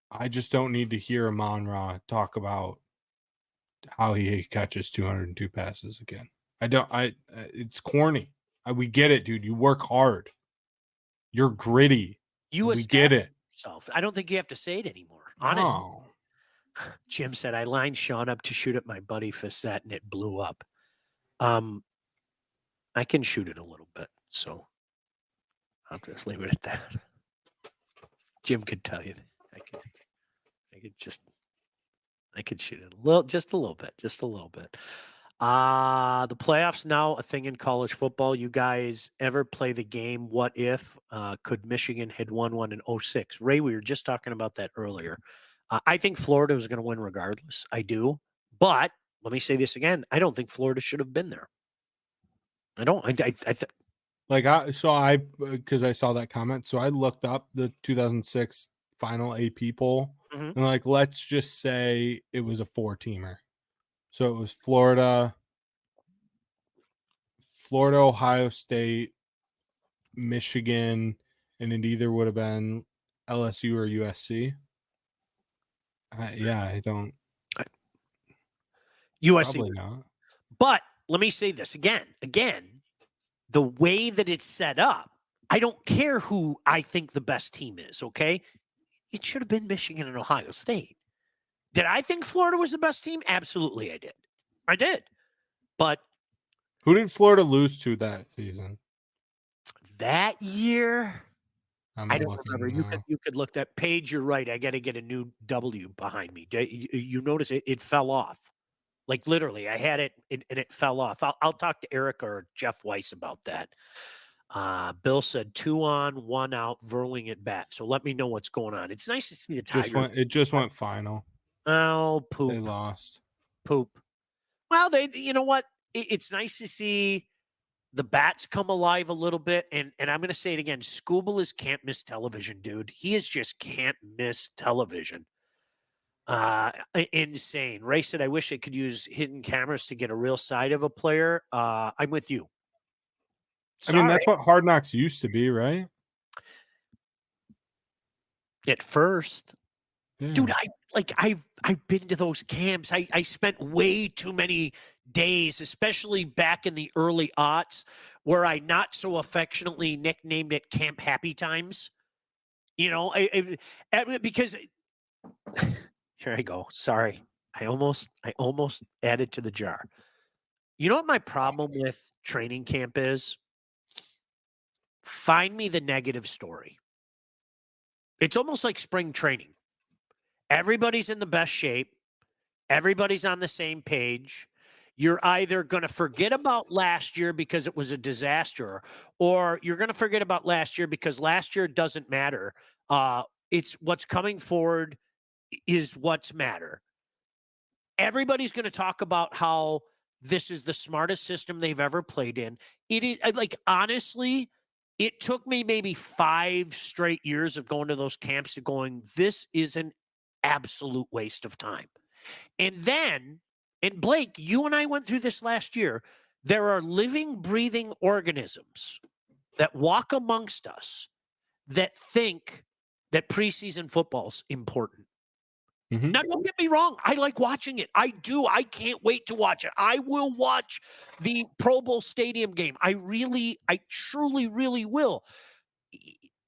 I just don't need to hear Amon-Ra talk about how he catches 202 passes again. It's corny. We get it, dude. You work hard. You're gritty. We get it. Yourself. I don't think you have to say it anymore. Honestly. No. Jim said, I lined Sean up to shoot at my buddy Facette and it blew up. I can shoot it a little bit, so I'll just leave it at that. Jim could tell you. I could shoot it just a little bit. The playoffs now a thing in college football. You guys ever play the game? What if could Michigan had won one in 06? Ray, we were just talking about that earlier. I think Florida was going to win regardless. I do, but let me say this again. I don't think Florida should have been there. I don't. Because I saw that comment, so I looked up the 2006 final AP poll, Mhm. and like, let's just say it was a 4-teamer. So it was Florida, Ohio State, Michigan, and it either would have been LSU or USC. I don't. USC, Probably not. but let me say this again. The way that it's set up, I don't care who I think the best team is. Okay, it should have been Michigan and Ohio State. Did I think Florida was the best team? Absolutely, I did. But who did Florida lose to that season? That year, I don't remember. Now. You could look that page. You're right. I got to get a new W behind me. You notice it fell off. Like literally, I had it and it fell off. I'll talk to Eric or Jeff Weiss about that. Bill said 2 on, 1 out, Verling at bat. So let me know what's going on. It's nice to see the Tigers. It just went final. Oh, poop. They lost. Poop. Well, you know what? It's nice to see the bats come alive a little bit. And I'm going to say it again. Scooble is can't miss television, dude. He is just can't miss television. Insane. Ray said, I wish I could use hidden cameras to get a real side of a player. I'm with you. Sorry. I mean, that's what Hard Knocks used to be, right? At first. Yeah. Dude, I've been to those camps. I spent way too many days, especially back in the early aughts, where I not so affectionately nicknamed it Camp Happy Times. You know, because here I go. Sorry. I almost added to the jar. You know what my problem with training camp is? Find me the negative story. It's almost like spring training. Everybody's in the best shape. Everybody's on the same page. You're either going to forget about last year because it was a disaster, or you're going to forget about last year because last year doesn't matter. It's what's coming forward is what's matter. Everybody's going to talk about how this is the smartest system they've ever played in. It is like, honestly, it took me maybe 5 straight years of going to those camps and going, this is an absolute waste of time. And then, and Blake, you and I went through this last year. There are living, breathing organisms that walk amongst us that think that preseason football's important. Mm-hmm. Now, don't get me wrong. I like watching it. I do. I can't wait to watch it. I will watch the Pro Bowl Stadium game. I truly, really will.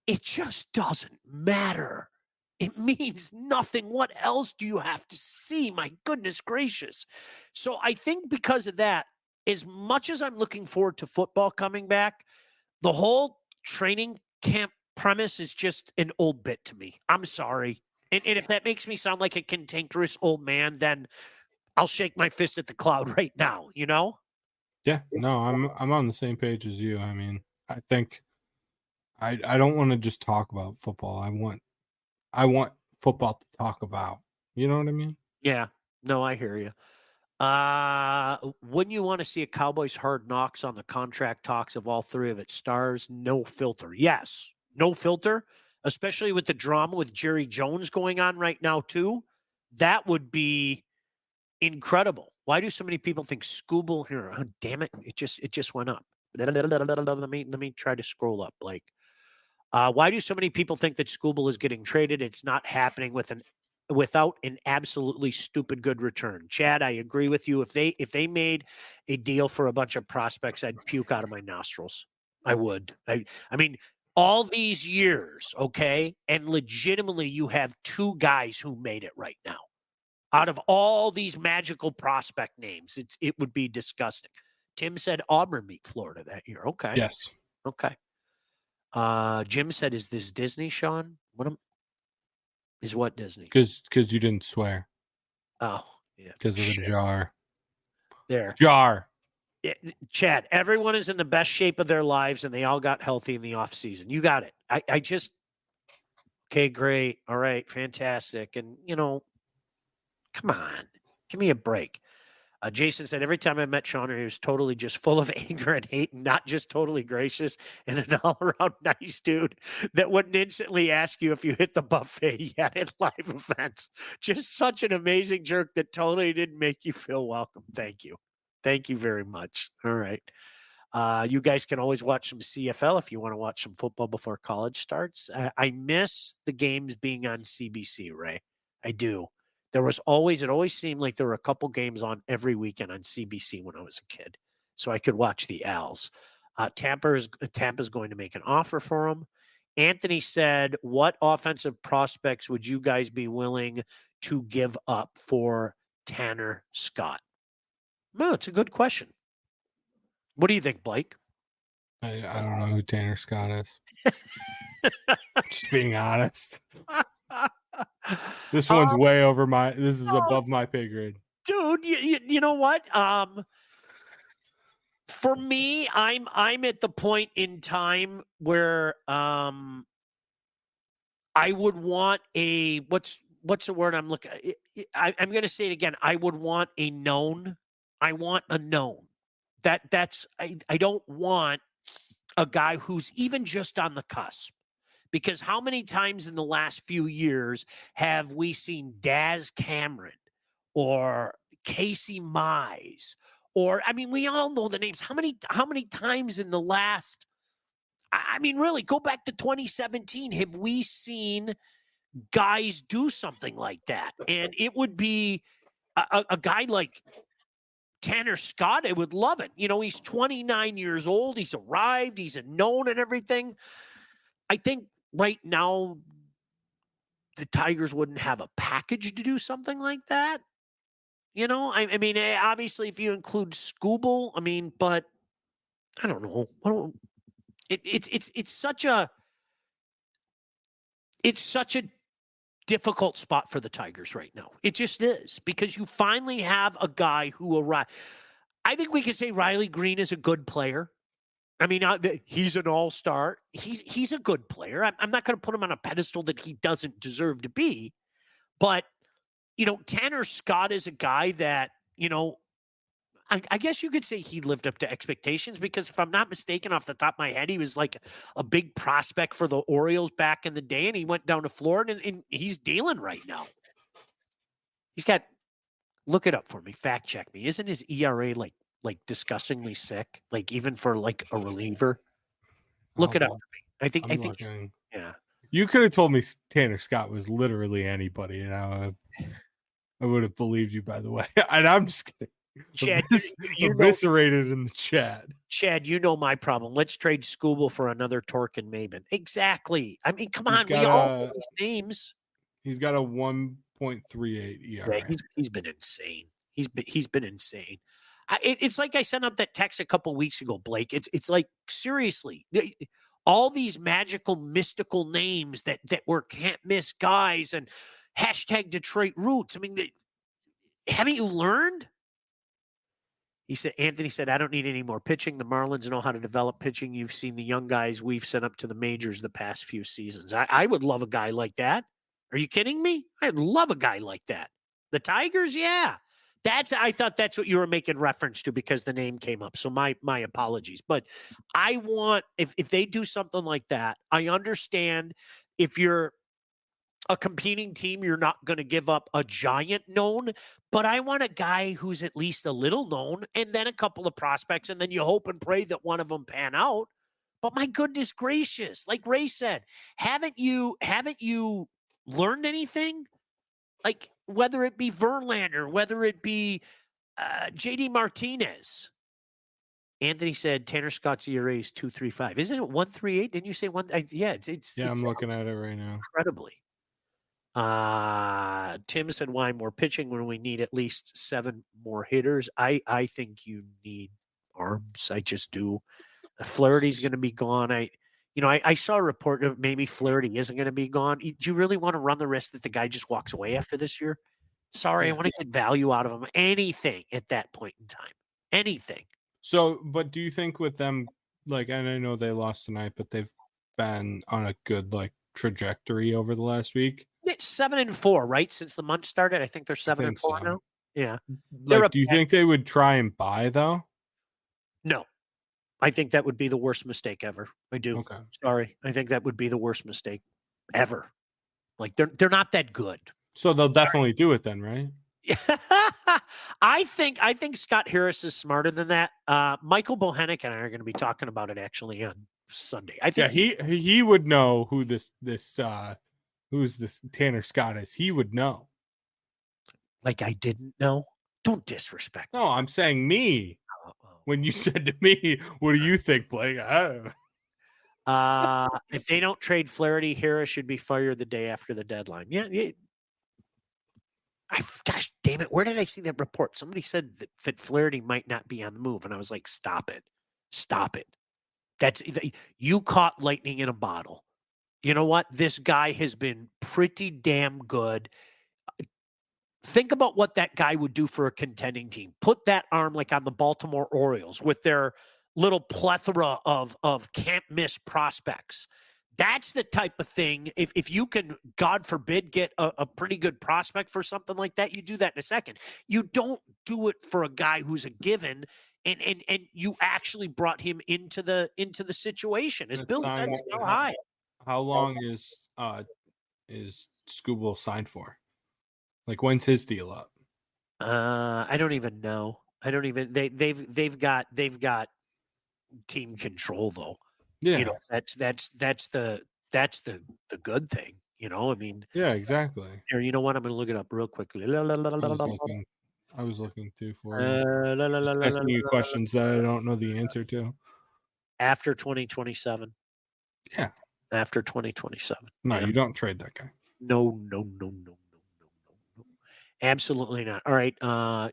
It just doesn't matter. It means nothing. What else do you have to see? My goodness gracious. So I think because of that, as much as I'm looking forward to football coming back, the whole training camp premise is just an old bit to me. I'm sorry. And if that makes me sound like a cantankerous old man, then I'll shake my fist at the cloud right now, you know? Yeah, no, I'm on the same page as you. I mean, I think I don't want to just talk about football. I want football to talk about. You know what I mean? Yeah. No, I hear you. Wouldn't you want to see a Cowboys Hard Knocks on the contract talks of all 3 of its stars? No filter. Yes. No filter, especially with the drama with Jerry Jones going on right now too. That would be incredible. Why do so many people think Scooble here? Oh, damn it. It just went up. Let me try to scroll up. Like, why do so many people think that Scooble is getting traded? It's not happening without an absolutely stupid good return. Chad, I agree with you. If they made a deal for a bunch of prospects, I'd puke out of my nostrils. I would. I mean, all these years, okay, and legitimately you have 2 guys who made it right now. Out of all these magical prospect names, it would be disgusting. Tim said Auburn beat Florida that year. Okay. Yes. Okay. Jim said, "Is this Disney, Sean? Is what Disney? Because you didn't swear. Oh, yeah. Because of the Shit. jar. There. Jar. Yeah, Chad, everyone is in the best shape of their lives, and they all got healthy in the off season. You got it. I just okay, great, all right, fantastic, and come on, give me a break. Jason said, every time I met Sean, he was totally just full of anger and hate, and not just totally gracious and an all-around nice dude that wouldn't instantly ask you if you hit the buffet yet at live events. Just such an amazing jerk that totally didn't make you feel welcome. Thank you. Thank you very much. All right. You guys can always watch some CFL if you want to watch some football before college starts. I miss the games being on CBC, Ray. I do. It always seemed like there were a couple games on every weekend on CBC when I was a kid, so I could watch the Owls. Tampa's going to make an offer for him. Anthony said, what offensive prospects would you guys be willing to give up for Tanner Scott? No, it's a good question. What do you think, Blake? I don't know who Tanner Scott is. Just being honest. This one's way over this is above my pay grade. Dude, you know what? For me, I'm at the point in time where I would want a what's the word I'm looking at? I'm going to say it again. I would want a known. I want a known. I don't want a guy who's even just on the cusp. Because how many times in the last few years have we seen Daz Cameron or Casey Mize? Or, I mean, we all know the names. How many times in the last, I mean, really, go back to 2017. Have we seen guys do something like that? And it would be a guy like Tanner Scott. I would love it. He's 29 years old. He's arrived. He's a known and everything. I think right now the Tigers wouldn't have a package to do something like that. I mean, obviously if you include Scooble, but I don't know. It's such a difficult spot for the Tigers right now. It just is, because you finally have a guy who arrived. I think we could say Riley Green is a good player. I mean, he's an all-star. He's a good player. I'm not going to put him on a pedestal that he doesn't deserve to be. But, Tanner Scott is a guy that, I guess you could say he lived up to expectations, because if I'm not mistaken, off the top of my head, he was like a big prospect for the Orioles back in the day, and he went down to Florida, and he's dealing right now. He's got, look it up for me, fact check me. Isn't his ERA like disgustingly sick, like even for like a reliever? Look it up for me. I think yeah. You could have told me Tanner Scott was literally anybody, and I would have believed you, by the way. And I'm just kidding. Chad, eviscerated in the chat. Chad, you know my problem. Let's trade Scooble for another Torque and Maben. Exactly. I mean, come on, we all know these names. He's got a 1.38 ERA. Yeah, he's been insane. He's been insane. It's like I sent out that text a couple weeks ago, Blake. It's like, seriously, all these magical, mystical names that were can't miss guys and hashtag Detroit roots. I mean, haven't you learned? Anthony said, I don't need any more pitching. The Marlins know how to develop pitching. You've seen the young guys we've sent up to the majors the past few seasons. I would love a guy like that. Are you kidding me? I'd love a guy like that. The Tigers, yeah. I thought that's what you were making reference to, because the name came up. So my apologies. But I want, if they do something like that, I understand if you're a competing team, you're not going to give up a giant known, but I want a guy who's at least a little known, and then a couple of prospects, and then you hope and pray that one of them pan out. But my goodness gracious, like Ray said, haven't you learned anything? Like, whether it be Verlander, whether it be JD Martinez. Anthony said Tanner Scott's ERA is 2.35. Isn't it 1.38? Didn't you say one? Yeah, I'm looking at it right now. Incredibly. Tim said, why more pitching when we need at least 7 more hitters? I think you need arms. I just do. Flaherty's going to be gone. I saw a report that maybe Flaherty isn't going to be gone. Do you really want to run the risk that the guy just walks away after this year? Sorry, I Yeah. want to get value out of him. Anything at that point in time. Anything. So, but do you think with them, like, and I know they lost tonight, but they've been on a good trajectory over the last week? It's 7-4, right? Since the month started, I think they're I 7 and think 4 so. now. Yeah. They're Like, do you think they would try and buy though? No. I think that would be the worst mistake ever. I do. Okay. Sorry. I think that would be the worst mistake ever. Like they're not that good. So they'll definitely do it then, right? I think Scott Harris is smarter than that. Michael Bohannon and I are going to be talking about it actually on Sunday. I think he would know who this who's this Tanner Scott is. He would know. Like I didn't know. Don't disrespect. No, I'm saying me. Oh. When you said to me, "What do you think, Blake?" If they don't trade Flaherty, Harris should be fired the day after the deadline. Yeah. Gosh damn it. Where did I see that report? Somebody said that Flaherty might not be on the move. And I was like, stop it. Stop it. You caught lightning in a bottle. You know what? This guy has been pretty damn good. Think about what that guy would do for a contending team. Put that arm like on the Baltimore Orioles with their little plethora of can't miss prospects. That's the type of thing. If you can, God forbid, get a pretty good prospect for something like that, you do that in a second. You don't do it for a guy who's a given, and you actually brought him into the situation. As Bill said, so high. How long is Scooble signed for? Like, when's his deal up? I don't even know. I don't even. They've got team control though. Yeah, You know, that's the good thing. You know, I mean, yeah, exactly. here, you know what? I'm going to look it up real quickly. I was looking too for you. Just asking you questions that I don't know the answer to. After 2027. Yeah. After 2027. No, Yeah. you don't trade that guy. No. Absolutely not. All right.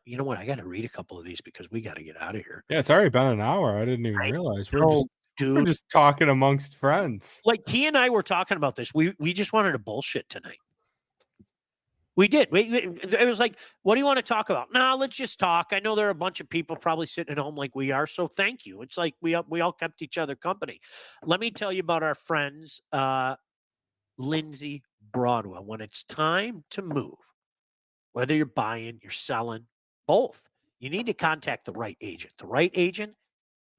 You know what? I got to read a couple of these because we got to get out of here. Yeah, it's already been an hour. I didn't even realize. We're just talking amongst friends. Like he and I were talking about this. We just wanted to bullshit tonight. We did. It was like, what do you want to talk about? No, let's just talk. I know there are a bunch of people probably sitting at home like we are, so thank you. It's like we all kept each other company. Let me tell you about our friends, Lindsay Broadwell. When it's time to move, whether you're buying, you're selling, both, you need to contact the right agent. The right agent,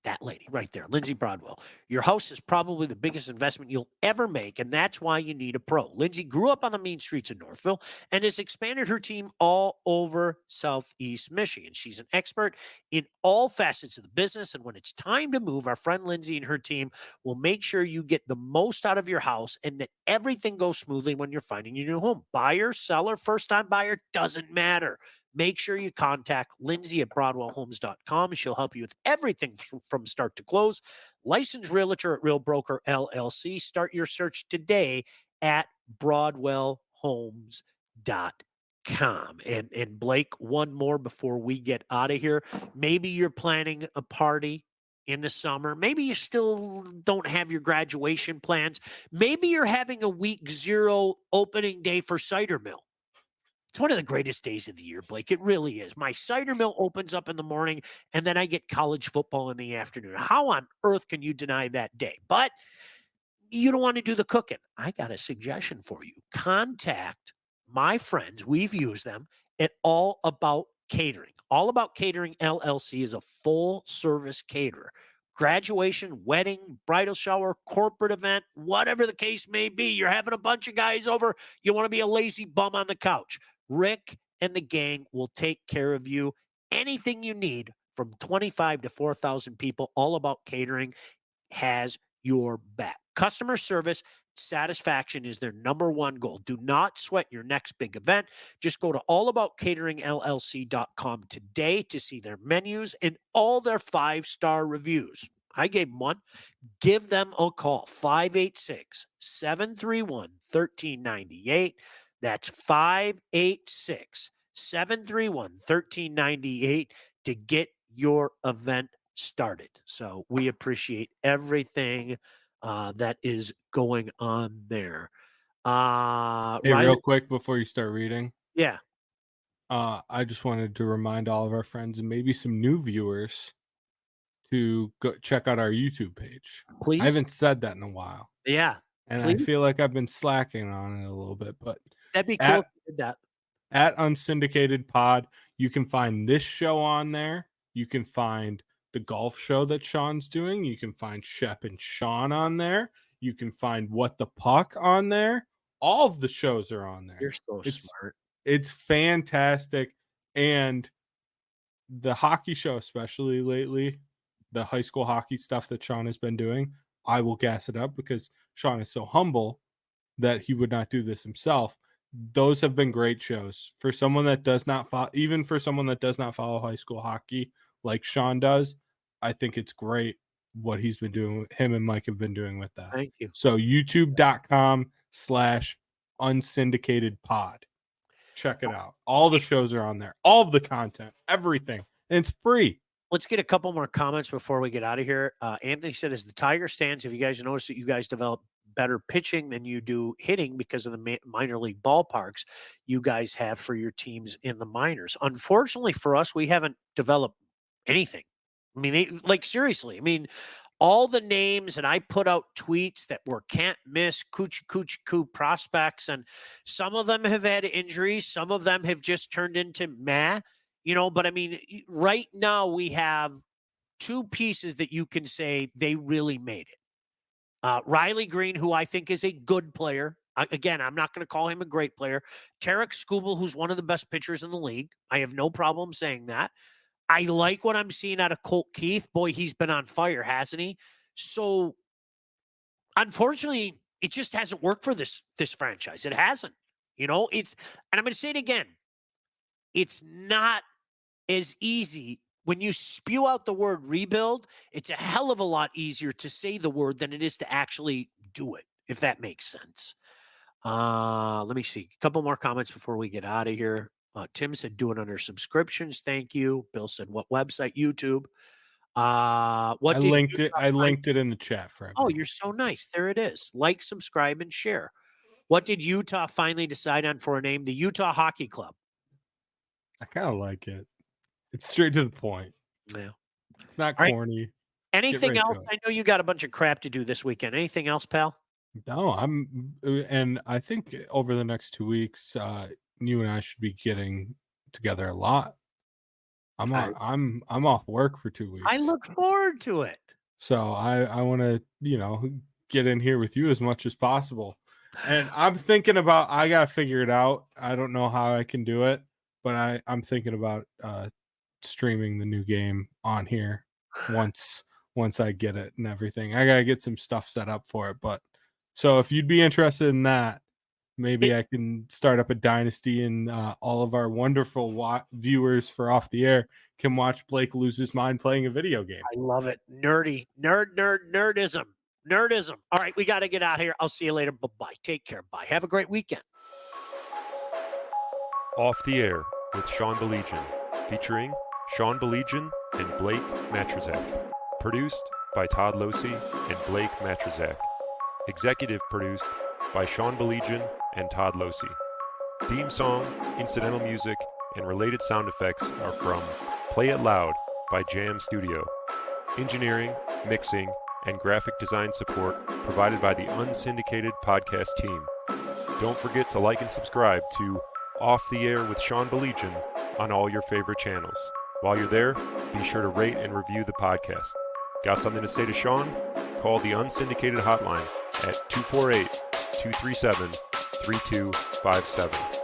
that lady right there, Lindsay Broadwell. Your house is probably the biggest investment you'll ever make, and that's why you need a pro. Lindsay grew up on the mean streets of Northville and has expanded her team all over Southeast Michigan. She's an expert in all facets of the business, and when it's time to move, our friend Lindsay and her team will make sure you get the most out of your house and that everything goes smoothly when you're finding your new home. Buyer, seller, first-time buyer, doesn't matter. Make sure you contact Lindsay at BroadwellHomes.com. She'll help you with everything from start to close. Licensed realtor at Real Broker LLC. Start your search today at BroadwellHomes.com. And Blake, one more before we get out of here. Maybe you're planning a party in the summer. Maybe you still don't have your graduation plans. Maybe you're having a week 0 opening day for Cider Mill. It's one of the greatest days of the year, Blake. It really is. My cider mill opens up in the morning, and then I get college football in the afternoon. How on earth can you deny that day? But you don't want to do the cooking. I got a suggestion for you. Contact my friends. We've used them at All About Catering. All About Catering LLC is a full-service caterer. Graduation, wedding, bridal shower, corporate event, whatever the case may be. You're having a bunch of guys over. You want to be a lazy bum on the couch. Rick and the gang will take care of you. Anything you need from 25 to 4,000 people, All About Catering has your back. Customer service satisfaction is their number one goal. Do not sweat your next big event. Just go to allaboutcateringllc.com today to see their menus and all their 5-star reviews. I gave them one. Give them a call, 586-731-1398. That's 586-731-1398 to get your event started. So we appreciate everything that is going on there. Hey, Riley, real quick before you start reading, yeah, I just wanted to remind all of our friends and maybe some new viewers to go check out our YouTube page. please. I haven't said that in a while, Yeah, and I please. feel like I've been slacking on it a little bit, but That'd be cool at if you did that. at Unsyndicated Pod, you can find this show on there. You can find the golf show that Sean's doing. You can find Shep and Sean on there. You can find What the Puck on there. All of the shows are on there. You're so It's smart. it's fantastic. And the hockey show, especially lately, the high school hockey stuff that Sean has been doing, I will gas it up because Sean is so humble that he would not do this himself. Those have been great shows for someone that does not follow, even for someone that does not follow high school hockey like Sean does. I think it's great what he's been doing. Him and Mike have been doing with that. Thank you. So youtube.com/unsyndicated pod. Check it out. All the shows are on there. All of the content, everything. And it's free. Let's get a couple more comments before we get out of here. Anthony said, as the Tiger stands, have you guys noticed that you guys develop better pitching than you do hitting because of the minor league ballparks you guys have for your teams in the minors? Unfortunately for us, we haven't developed anything. I mean, seriously, I mean, all the names, and I put out tweets that were can't miss, coo prospects, and some of them have had injuries. Some of them have just turned into meh, but I mean, right now we have two pieces that you can say they really made it. Riley Green, who I think is a good player. Again, I'm not going to call him a great player. Tarek Skubal, who's one of the best pitchers in the league. I have no problem saying that. I like what I'm seeing out of Colt Keith. Boy, he's been on fire, hasn't he? So, unfortunately, it just hasn't worked for this franchise. It hasn't. And I'm going to say it again. It's not as easy when you spew out the word rebuild. It's a hell of a lot easier to say the word than it is to actually do it, if that makes sense. Let me see. A couple more comments before we get out of here. Tim said, do it under subscriptions. Thank you. Bill said, what website? YouTube. I linked it in the chat for everyone. Oh, you're so nice. There it is. Like, subscribe, and share. What did Utah finally decide on for a name? The Utah Hockey Club. I kind of like it. It's straight to the point. Yeah. It's not All corny. right. Anything right else? I know you got a bunch of crap to do this weekend. Anything else, pal? No, and I think over the next 2 weeks, you and I should be getting together a lot. I'm off work for 2 weeks. I look forward to it. So I want to, get in here with you as much as possible. And I'm thinking about, I got to figure it out. I don't know how I can do it, but I'm thinking about streaming the new game on here once I get it and everything. I got to get some stuff set up for it. But so if you'd be interested in that, maybe I can start up a dynasty and all of our wonderful viewers for Off the Air can watch Blake lose his mind playing a video game. I love it. Nerdism. All right, we got to get out of here. I'll see you later. Bye-bye. Take care. Bye. Have a great weekend. Off the Air with Sean Baligian, featuring Sean Baligian and Blake Majchrzak. Produced by Todd Losey and Blake Majchrzak. Executive produced by Sean Baligian and Todd Losey. Theme song, incidental music, and related sound effects are from Play It Loud by Jam Studio. Engineering, mixing, and graphic design support provided by the Unsyndicated podcast team. Don't forget to like and subscribe to Off the Air with Sean Baligian on all your favorite channels. While you're there, be sure to rate and review the podcast. Got something to say to Sean? Call the Unsyndicated hotline at 248-237-3257.